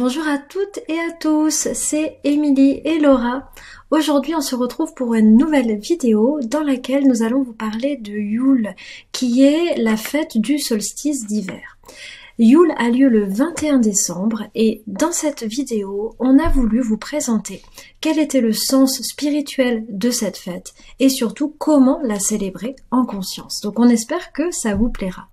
Bonjour à toutes et à tous, c'est Émilie et Laura. Aujourd'hui, on se retrouve pour une nouvelle vidéo dans laquelle nous allons vous parler de Yule, qui est la fête du solstice d'hiver. Yule a lieu le 21 décembre et dans cette vidéo, on a voulu vous présenter quel était le sens spirituel de cette fête et surtout comment la célébrer en conscience. Donc on espère que ça vous plaira.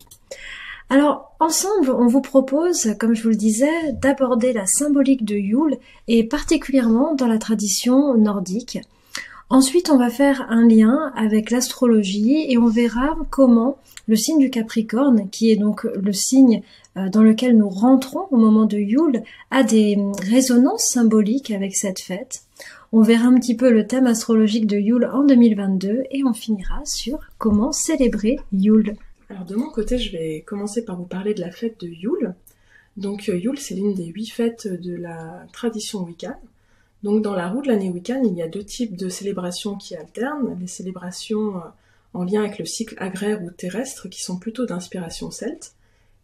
Alors, ensemble, on vous propose, comme je vous le disais, d'aborder la symbolique de Yule, et particulièrement dans la tradition nordique. Ensuite, on va faire un lien avec l'astrologie, et on verra comment le signe du Capricorne, qui est donc le signe dans lequel nous rentrons au moment de Yule, a des résonances symboliques avec cette fête. On verra un petit peu le thème astrologique de Yule en 2022, et on finira sur comment célébrer Yule. Alors de mon côté, je vais commencer par vous parler de la fête de Yule. Donc Yule, c'est l'une des 8 fêtes de la tradition Wiccan. Donc dans la roue de l'année Wiccan, il y a 2 types de célébrations qui alternent. Les célébrations en lien avec le cycle agraire ou terrestre, qui sont plutôt d'inspiration celte,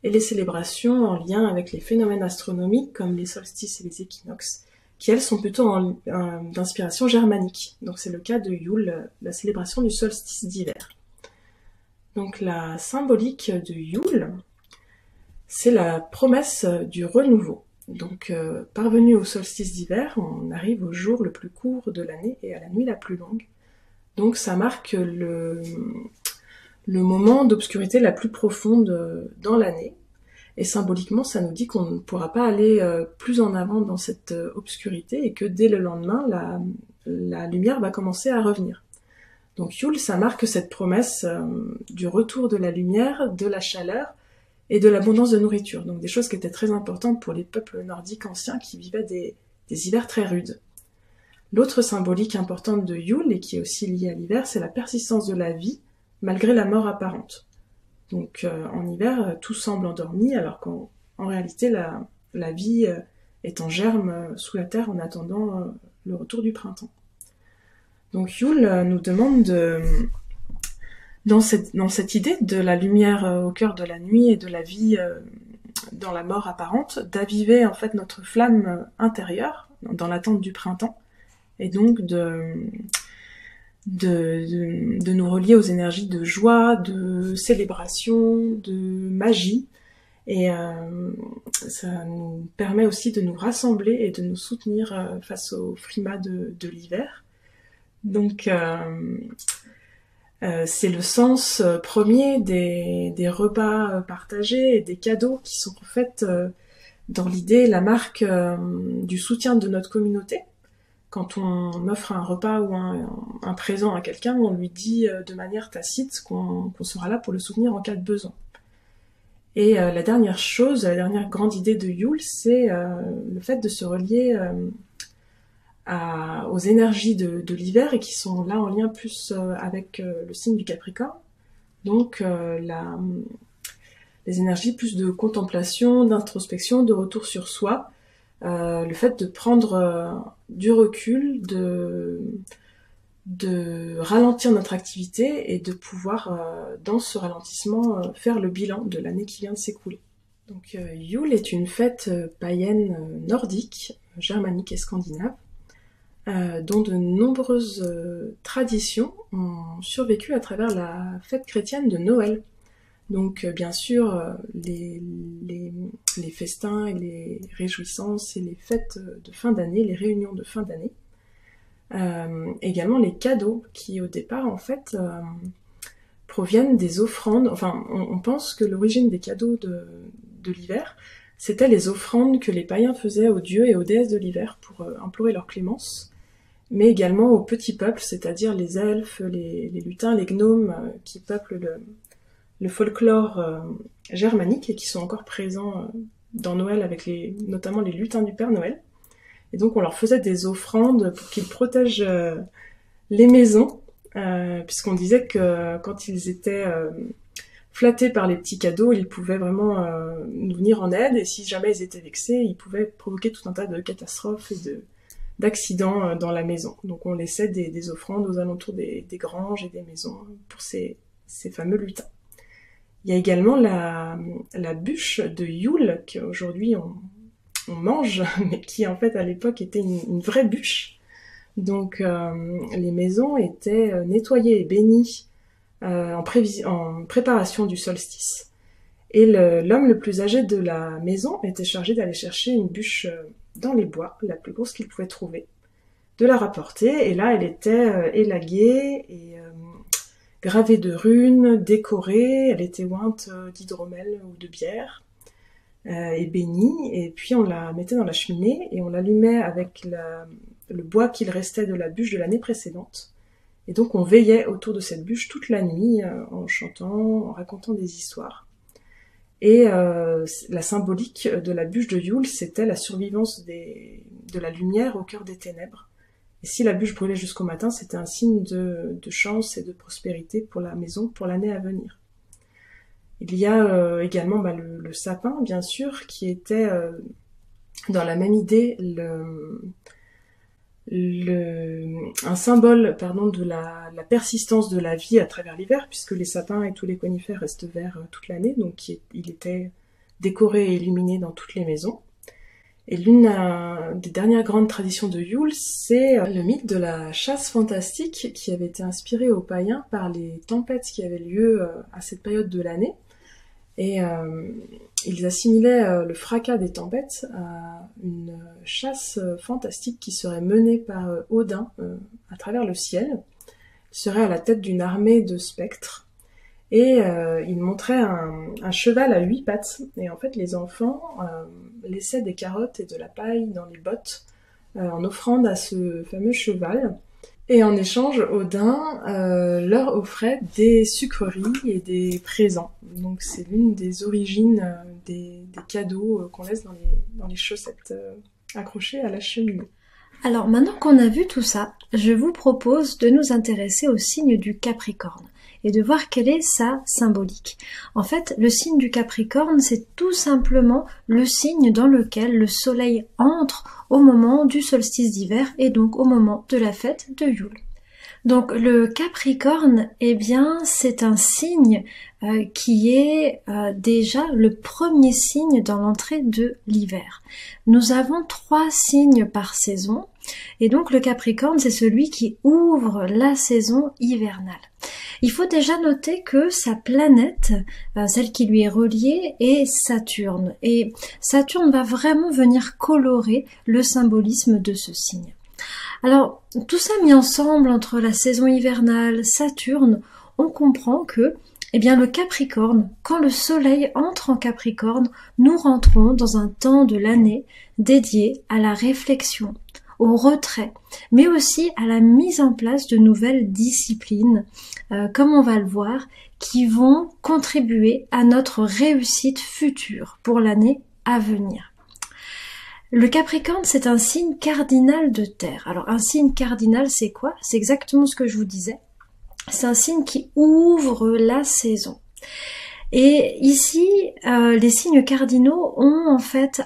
et les célébrations en lien avec les phénomènes astronomiques, comme les solstices et les équinoxes, qui elles sont plutôt d'inspiration germanique. Donc c'est le cas de Yule, la célébration du solstice d'hiver. Donc la symbolique de Yule, c'est la promesse du renouveau. Donc parvenu au solstice d'hiver, on arrive au jour le plus court de l'année et à la nuit la plus longue. Donc ça marque le moment d'obscurité la plus profonde dans l'année. Et symboliquement, ça nous dit qu'on ne pourra pas aller plus en avant dans cette obscurité et que dès le lendemain, la lumière va commencer à revenir. Donc Yule, ça marque cette promesse du retour de la lumière, de la chaleur et de l'abondance de nourriture. Donc des choses qui étaient très importantes pour les peuples nordiques anciens qui vivaient des hivers très rudes. L'autre symbolique importante de Yule, et qui est aussi liée à l'hiver, c'est la persistance de la vie malgré la mort apparente. Donc en hiver, tout semble endormi, alors qu'en réalité, la vie est en germe sous la terre en attendant le retour du printemps. Donc Yule nous demande dans cette idée de la lumière au cœur de la nuit et de la vie dans la mort apparente, d'aviver en fait notre flamme intérieure dans l'attente du printemps, et donc de nous relier aux énergies de joie, de célébration, de magie, et ça nous permet aussi de nous rassembler et de nous soutenir face au frimas de l'hiver. Donc c'est le sens premier des repas partagés et des cadeaux qui sont en fait dans l'idée la marque du soutien de notre communauté. Quand on offre un repas ou un présent à quelqu'un, on lui dit de manière tacite qu'on sera là pour le soutenir en cas de besoin. Et la dernière grande idée de Yule, c'est le fait de se relier aux énergies de l'hiver, et qui sont là en lien plus avec le signe du Capricorne. Donc les énergies plus de contemplation, d'introspection, de retour sur soi, le fait de prendre du recul, de ralentir notre activité et de pouvoir dans ce ralentissement faire le bilan de l'année qui vient de s'écouler. Donc Yule est une fête païenne nordique, germanique et scandinave, dont de nombreuses traditions ont survécu à travers la fête chrétienne de Noël. Donc bien sûr, les festins et les réjouissances et les fêtes de fin d'année, les réunions de fin d'année. Également les cadeaux qui au départ en fait proviennent des offrandes. Enfin, on pense que l'origine des cadeaux de l'hiver, c'était les offrandes que les païens faisaient aux dieux et aux déesses de l'hiver pour implorer leur clémence, mais également aux petits peuples, c'est-à-dire les elfes, les lutins, les gnomes qui peuplent le folklore germanique et qui sont encore présents dans Noël avec notamment les lutins du Père Noël. Et donc on leur faisait des offrandes pour qu'ils protègent les maisons, puisqu'on disait que quand ils étaient flattés par les petits cadeaux, ils pouvaient vraiment nous venir en aide, et si jamais ils étaient vexés, ils pouvaient provoquer tout un tas de catastrophes et d'accidents dans la maison. Donc on laissait des offrandes aux alentours des granges et des maisons pour ces fameux lutins. Il y a également la bûche de Yule, qu'aujourd'hui on mange, mais qui en fait à l'époque était une vraie bûche. Donc les maisons étaient nettoyées et bénies en préparation du solstice. Et l'homme le plus âgé de la maison était chargé d'aller chercher une bûche dans les bois, la plus grosse qu'il pouvait trouver, de la rapporter, et là elle était élaguée et gravée de runes, décorée, elle était ointe d'hydromel ou de bière, et bénie, et puis on la mettait dans la cheminée et on l'allumait avec le bois qu'il restait de la bûche de l'année précédente. Et donc on veillait autour de cette bûche toute la nuit en chantant, en racontant des histoires. Et la symbolique de la bûche de Yule, c'était la survivance de la lumière au cœur des ténèbres. Et si la bûche brûlait jusqu'au matin, c'était un signe de chance et de prospérité pour la maison, pour l'année à venir. Il y a également le sapin, bien sûr, qui était dans la même idée un symbole de la persistance de la vie à travers l'hiver, puisque les sapins et tous les conifères restent verts toute l'année, donc il était décoré et illuminé dans toutes les maisons. Et l'une des dernières grandes traditions de Yule, c'est le mythe de la chasse fantastique qui avait été inspiré aux païens par les tempêtes qui avaient lieu à cette période de l'année. Et ils assimilaient le fracas des tempêtes à une chasse fantastique qui serait menée par Odin à travers le ciel. Il serait à la tête d'une armée de spectres. Et il montrait un cheval à 8 pattes. Et en fait, les enfants laissaient des carottes et de la paille dans les bottes en offrande à ce fameux cheval. Et en échange, Odin leur offrait des sucreries et des présents. Donc c'est l'une des origines des cadeaux qu'on laisse dans les chaussettes accrochées à la cheminée. Alors maintenant qu'on a vu tout ça, je vous propose de nous intéresser au signe du Capricorne et de voir quelle est sa symbolique. En fait, le signe du Capricorne, c'est tout simplement le signe dans lequel le soleil entre au moment du solstice d'hiver et donc au moment de la fête de Yule. Donc le Capricorne, eh bien, c'est un signe qui est déjà le premier signe dans l'entrée de l'hiver. Nous avons 3 signes par saison, et donc le Capricorne, c'est celui qui ouvre la saison hivernale. Il faut déjà noter que sa planète, celle qui lui est reliée, est Saturne. Et Saturne va vraiment venir colorer le symbolisme de ce signe. Alors, tout ça mis ensemble entre la saison hivernale, Saturne, on comprend que, eh bien, le Capricorne, quand le soleil entre en Capricorne, nous rentrons dans un temps de l'année dédié à la réflexion, au retrait, mais aussi à la mise en place de nouvelles disciplines, comme on va le voir, qui vont contribuer à notre réussite future pour l'année à venir. Le Capricorne, c'est un signe cardinal de terre. Alors, un signe cardinal, c'est quoi? C'est exactement ce que je vous disais. C'est un signe qui ouvre la saison. Et ici, les signes cardinaux ont en fait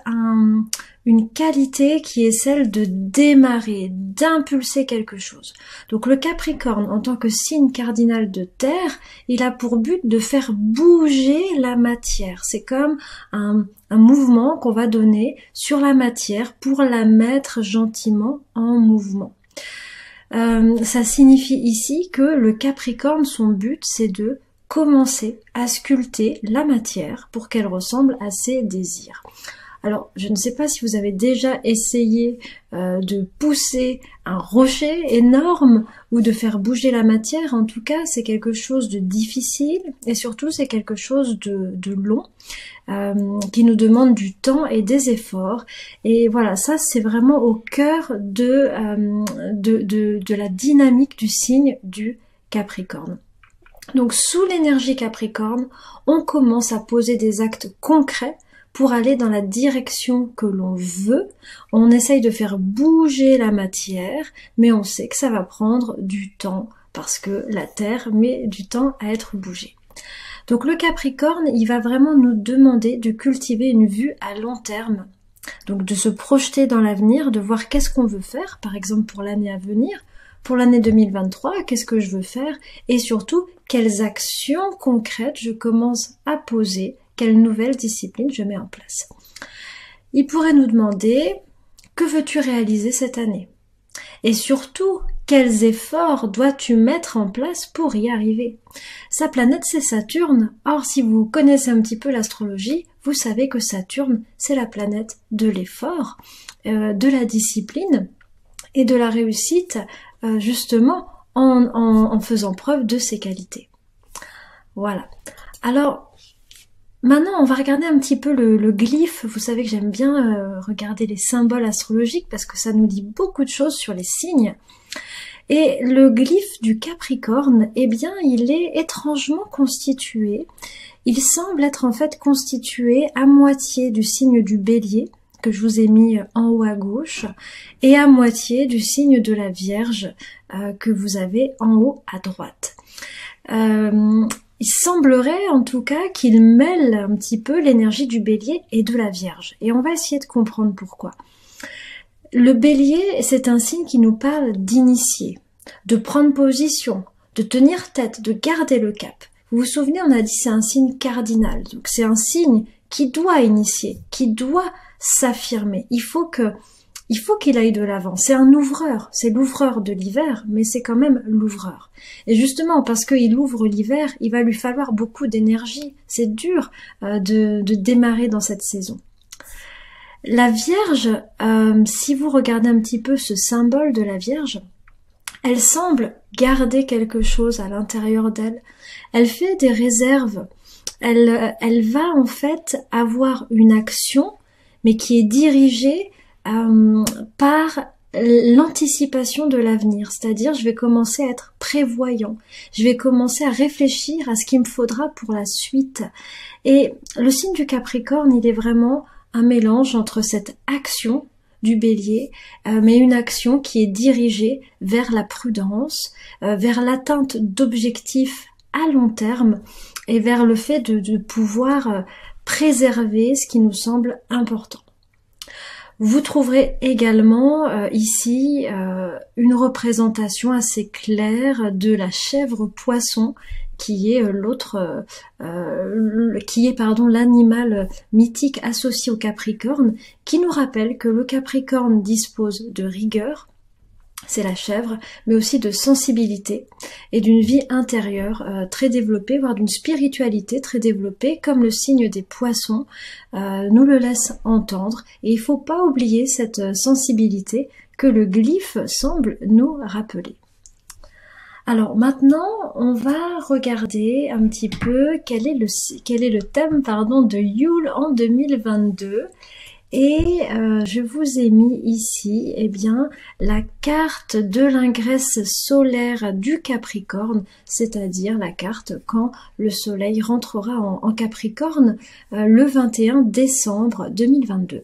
une qualité qui est celle de démarrer, d'impulser quelque chose. Donc le Capricorne, en tant que signe cardinal de terre, il a pour but de faire bouger la matière. C'est comme un mouvement qu'on va donner sur la matière pour la mettre gentiment en mouvement. Ça signifie ici que le Capricorne, son but, c'est de commencer à sculpter la matière pour qu'elle ressemble à ses désirs. Alors, je ne sais pas si vous avez déjà essayé de pousser un rocher énorme ou de faire bouger la matière. En tout cas, c'est quelque chose de difficile et surtout, c'est quelque chose de long qui nous demande du temps et des efforts. Et voilà, ça, c'est vraiment au cœur de la dynamique du signe du Capricorne. Donc, sous l'énergie Capricorne, on commence à poser des actes concrets pour aller dans la direction que l'on veut. On essaye de faire bouger la matière, mais on sait que ça va prendre du temps parce que la Terre met du temps à être bougée. Donc le Capricorne, il va vraiment nous demander de cultiver une vue à long terme. Donc de se projeter dans l'avenir, de voir qu'est-ce qu'on veut faire, par exemple pour l'année à venir, pour l'année 2023, qu'est-ce que je veux faire, et surtout, quelles actions concrètes je commence à poser, quelles nouvelles disciplines je mets en place. il pourrait nous demander « Que veux-tu réaliser cette année ?» Et surtout, quels efforts dois-tu mettre en place pour y arriver? Sa planète, c'est Saturne. Or, si vous connaissez un petit peu l'astrologie, vous savez que Saturne, c'est la planète de l'effort, de la discipline et de la réussite, justement, en faisant preuve de ses qualités. Voilà. Alors, maintenant, on va regarder un petit peu le glyphe. Vous savez que j'aime bien regarder les symboles astrologiques parce que ça nous dit beaucoup de choses sur les signes. Et le glyphe du Capricorne, eh bien, il est étrangement constitué. Il semble être en fait constitué à moitié du signe du Bélier, que je vous ai mis en haut à gauche, et à moitié du signe de la Vierge, que vous avez en haut à droite. Il semblerait en tout cas qu'il mêle un petit peu l'énergie du Bélier et de la Vierge. Et on va essayer de comprendre pourquoi. Le Bélier, c'est un signe qui nous parle d'initier, de prendre position, de tenir tête, de garder le cap. Vous vous souvenez, on a dit c'est un signe cardinal. Donc c'est un signe qui doit initier, qui doit s'affirmer. Il faut qu'il aille de l'avant. C'est un ouvreur, c'est l'ouvreur de l'hiver, mais c'est quand même l'ouvreur. Et justement, parce qu'il ouvre l'hiver, il va lui falloir beaucoup d'énergie. C'est dur de démarrer dans cette saison. La Vierge, si vous regardez un petit peu ce symbole de la Vierge, elle semble garder quelque chose à l'intérieur d'elle. Elle fait des réserves. Elle va en fait avoir une action, mais qui est dirigée par l'anticipation de l'avenir. C'est-à-dire, je vais commencer à être prévoyant. Je vais commencer à réfléchir à ce qu'il me faudra pour la suite. Et le signe du Capricorne, il est vraiment un mélange entre cette action du Bélier, mais une action qui est dirigée vers la prudence, vers l'atteinte d'objectifs à long terme et vers le fait de pouvoir préserver ce qui nous semble important. Vous trouverez également ici une représentation assez claire de la chèvre poisson qui est l'animal mythique associé au Capricorne, qui nous rappelle que le Capricorne dispose de rigueur, c'est la chèvre, mais aussi de sensibilité et d'une vie intérieure très développée, voire d'une spiritualité très développée, comme le signe des poissons nous le laisse entendre. Et il ne faut pas oublier cette sensibilité que le glyphe semble nous rappeler. Alors maintenant, on va regarder un petit peu quel est le thème de Yule en 2022. Et je vous ai mis ici la carte de l'ingresse solaire du Capricorne, c'est-à-dire la carte quand le soleil rentrera en Capricorne le 21 décembre 2022.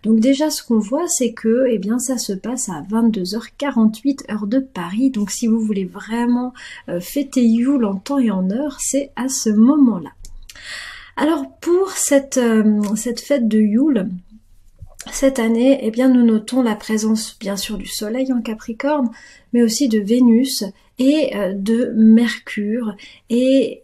Donc déjà ce qu'on voit, c'est que ça se passe à 22h48 heure de Paris. Donc si vous voulez vraiment fêter Yule en temps et en heure, c'est à ce moment-là. Alors pour cette fête de Yule, cette année, nous notons la présence bien sûr du Soleil en Capricorne, mais aussi de Vénus et de Mercure. Et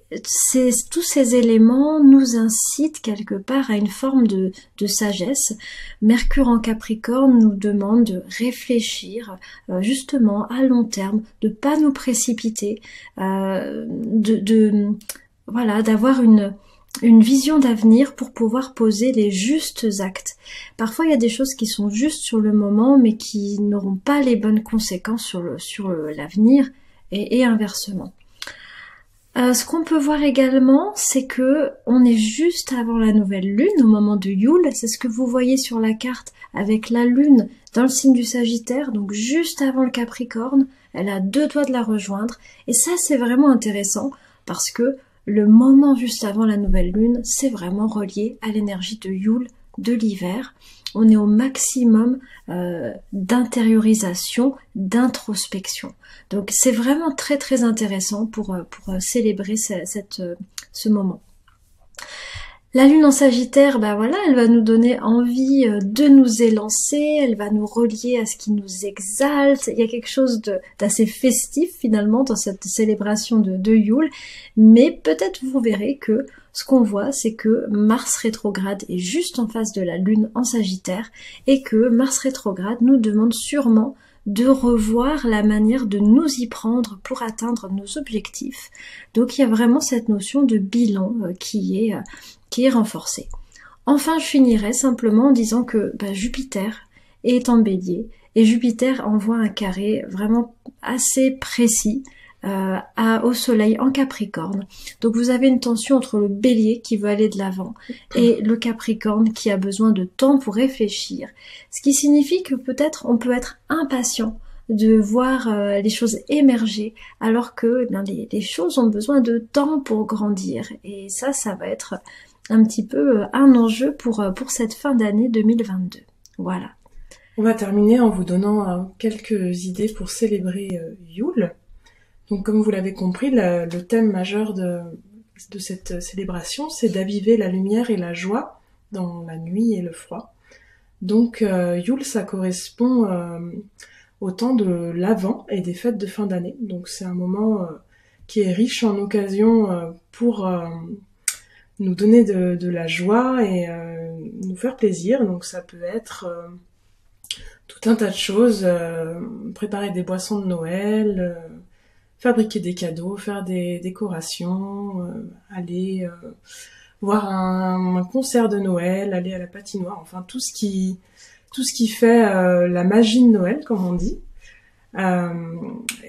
tous ces éléments nous incitent quelque part à une forme de sagesse. Mercure en Capricorne nous demande de réfléchir justement à long terme, de pas nous précipiter, d'avoir une vision d'avenir pour pouvoir poser les justes actes. Parfois, il y a des choses qui sont justes sur le moment, mais qui n'auront pas les bonnes conséquences sur l'avenir, et inversement. Ce qu'on peut voir également, c'est que on est juste avant la nouvelle lune, au moment de Yule. C'est ce que vous voyez sur la carte, avec la lune dans le signe du Sagittaire, donc juste avant le Capricorne. Elle a 2 doigts de la rejoindre, et ça, c'est vraiment intéressant, parce que le moment juste avant la nouvelle lune, c'est vraiment relié à l'énergie de Yule, de l'hiver. On est au maximum d'intériorisation, d'introspection. Donc c'est vraiment très très intéressant pour célébrer ce moment. La lune en Sagittaire, elle va nous donner envie de nous élancer, elle va nous relier à ce qui nous exalte. Il y a quelque chose d'assez festif finalement dans cette célébration de Yule, mais peut-être vous verrez que ce qu'on voit, c'est que Mars rétrograde est juste en face de la Lune en Sagittaire et que Mars rétrograde nous demande sûrement de revoir la manière de nous y prendre pour atteindre nos objectifs. Donc il y a vraiment cette notion de bilan qui est renforcée. Enfin, je finirai simplement en disant que Jupiter est en Bélier et Jupiter envoie un carré vraiment assez précis au Soleil en Capricorne. Donc vous avez une tension entre le Bélier qui veut aller de l'avant et le Capricorne qui a besoin de temps pour réfléchir. Ce qui signifie que peut-être on peut être impatient de voir les choses émerger alors que les choses ont besoin de temps pour grandir. Et ça va être un petit peu un enjeu pour cette fin d'année 2022. Voilà. On va terminer en vous donnant quelques idées pour célébrer Yule. Donc comme vous l'avez compris, le thème majeur de cette célébration, c'est d'aviver la lumière et la joie dans la nuit et le froid. Donc Yule, ça correspond au temps de l'Avent et des fêtes de fin d'année. Donc c'est un moment qui est riche en occasions pour nous donner de la joie et nous faire plaisir. Donc ça peut être tout un tas de choses, préparer des boissons de Noël, fabriquer des cadeaux, faire des décorations, aller voir un concert de Noël, aller à la patinoire, enfin tout ce qui fait la magie de Noël, comme on dit.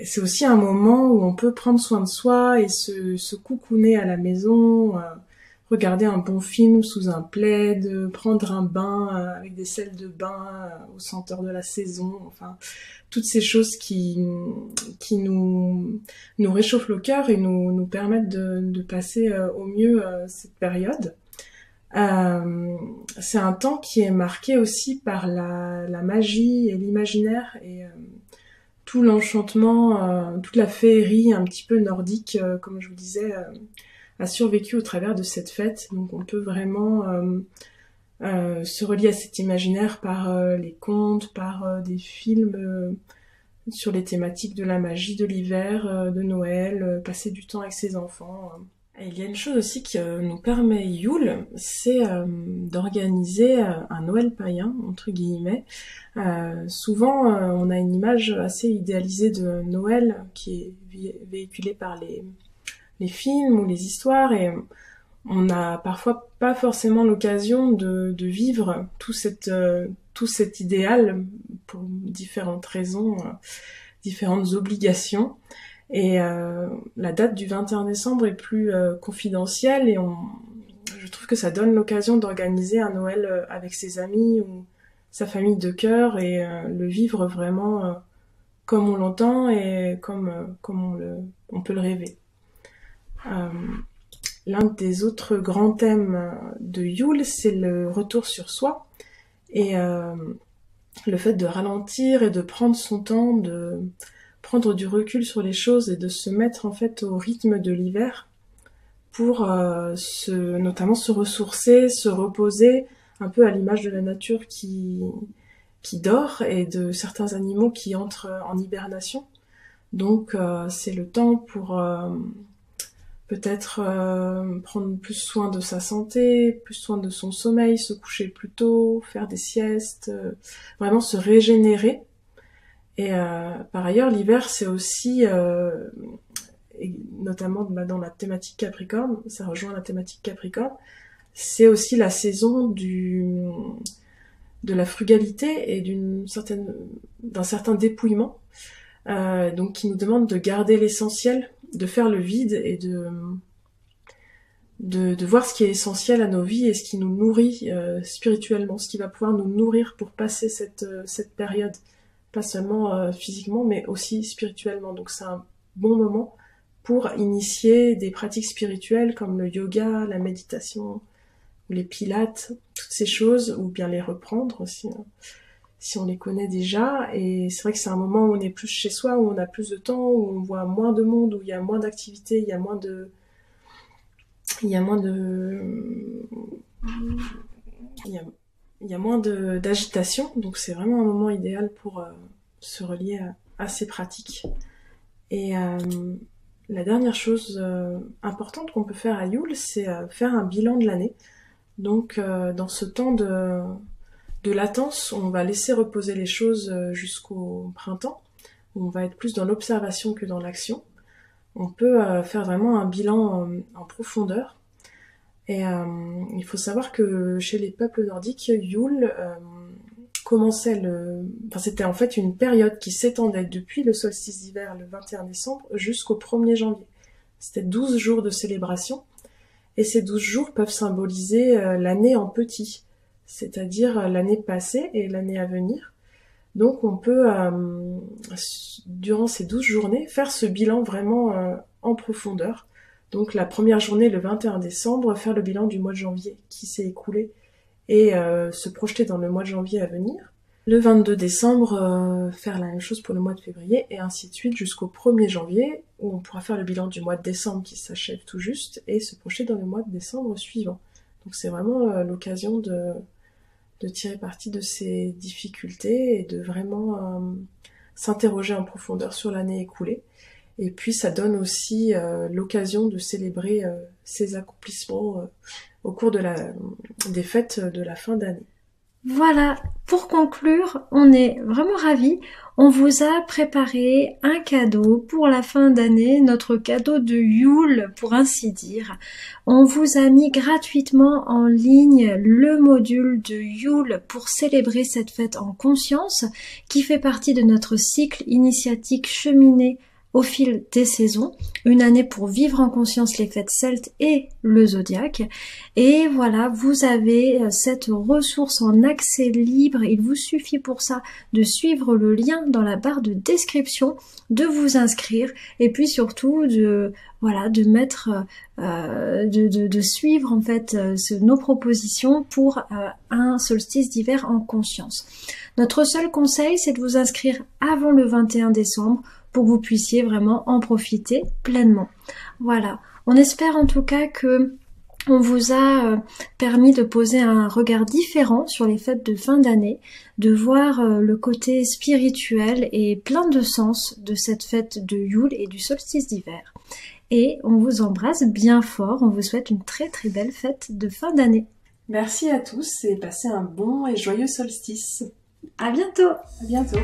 C'est aussi un moment où on peut prendre soin de soi et se coucouner à la maison, regarder un bon film sous un plaid, prendre un bain avec des sels de bain aux senteurs de la saison, enfin toutes ces choses qui nous réchauffent le cœur et nous permettent de passer au mieux cette période. C'est un temps qui est marqué aussi par la magie et l'imaginaire et tout l'enchantement, toute la féerie un petit peu nordique, comme je vous disais, a survécu au travers de cette fête. Donc on peut vraiment se relier à cet imaginaire par les contes, par des films sur les thématiques de la magie de l'hiver, de Noël, passer du temps avec ses enfants. Et il y a une chose aussi qui nous permet Yule, c'est d'organiser un Noël païen, entre guillemets. Souvent, on a une image assez idéalisée de Noël qui est véhiculée par les films ou les histoires et on n'a parfois pas forcément l'occasion de vivre tout cet idéal pour différentes raisons, différentes obligations. Et la date du 21 décembre est plus confidentielle et je trouve que ça donne l'occasion d'organiser un Noël avec ses amis ou sa famille de cœur et le vivre vraiment comme on l'entend et comme on peut le rêver. L'un des autres grands thèmes de Yule, c'est le retour sur soi et le fait de ralentir et de prendre son temps, de prendre du recul sur les choses et de se mettre en fait au rythme de l'hiver pour notamment se ressourcer, se reposer, un peu à l'image de la nature qui dort et de certains animaux qui entrent en hibernation. Donc c'est le temps pour peut-être prendre plus soin de sa santé, plus soin de son sommeil, se coucher plus tôt, faire des siestes, vraiment se régénérer. Et par ailleurs, l'hiver, c'est aussi, et notamment dans la thématique Capricorne, ça rejoint la thématique Capricorne, c'est aussi la saison de la frugalité et d'un certain dépouillement, donc qui nous demande de garder l'essentiel, de faire le vide et de voir ce qui est essentiel à nos vies et ce qui nous nourrit spirituellement, ce qui va pouvoir nous nourrir pour passer cette période, pas seulement physiquement mais aussi spirituellement. Donc c'est un bon moment pour initier des pratiques spirituelles comme le yoga, la méditation, ou les pilates, toutes ces choses, ou bien les reprendre aussi, hein, si on les connaît déjà. Et c'est vrai que c'est un moment où on est plus chez soi, où on a plus de temps, où on voit moins de monde, où il y a moins d'activités, il y a moins d'agitation. Donc c'est vraiment un moment idéal pour se relier à ces pratiques. Et La dernière chose importante qu'on peut faire à Yule, c'est faire un bilan de l'année. Donc dans ce temps de latence, on va laisser reposer les choses jusqu'au printemps. On va être plus dans l'observation que dans l'action. On peut faire vraiment un bilan en profondeur. Et il faut savoir que chez les peuples nordiques, Yule c'était en fait une période qui s'étendait depuis le solstice d'hiver, le 21 décembre, jusqu'au 1er janvier. C'était 12 jours de célébration. Et ces 12 jours peuvent symboliser l'année en petit, c'est-à-dire l'année passée et l'année à venir. Donc on peut, durant ces 12 journées, faire ce bilan vraiment en profondeur. Donc la première journée, le 21 décembre, faire le bilan du mois de janvier qui s'est écoulé et se projeter dans le mois de janvier à venir. Le 22 décembre, faire la même chose pour le mois de février et ainsi de suite jusqu'au 1er janvier où on pourra faire le bilan du mois de décembre qui s'achève tout juste et se projeter dans le mois de décembre suivant. Donc c'est vraiment l'occasion de tirer parti de ces difficultés et de vraiment s'interroger en profondeur sur l'année écoulée. Et puis ça donne aussi l'occasion de célébrer ces accomplissements au cours des fêtes de la fin d'année. Voilà, pour conclure, on est vraiment ravis. On vous a préparé un cadeau pour la fin d'année, notre cadeau de Yule, pour ainsi dire. On vous a mis gratuitement en ligne le module de Yule pour célébrer cette fête en conscience, qui fait partie de notre cycle initiatique cheminé au fil des saisons, une année pour vivre en conscience les fêtes celtes et le zodiaque. Et voilà, vous avez cette ressource en accès libre. Il vous suffit pour ça de suivre le lien dans la barre de description, de vous inscrire et puis surtout de suivre en fait nos propositions pour un solstice d'hiver en conscience. Notre seul conseil, c'est de vous inscrire avant le 21 décembre pour que vous puissiez vraiment en profiter pleinement. Voilà. On espère en tout cas que on vous a permis de poser un regard différent sur les fêtes de fin d'année, de voir le côté spirituel et plein de sens de cette fête de Yule et du solstice d'hiver. Et on vous embrasse bien fort, on vous souhaite une très très belle fête de fin d'année. Merci à tous et passez un bon et joyeux solstice. À bientôt! À bientôt!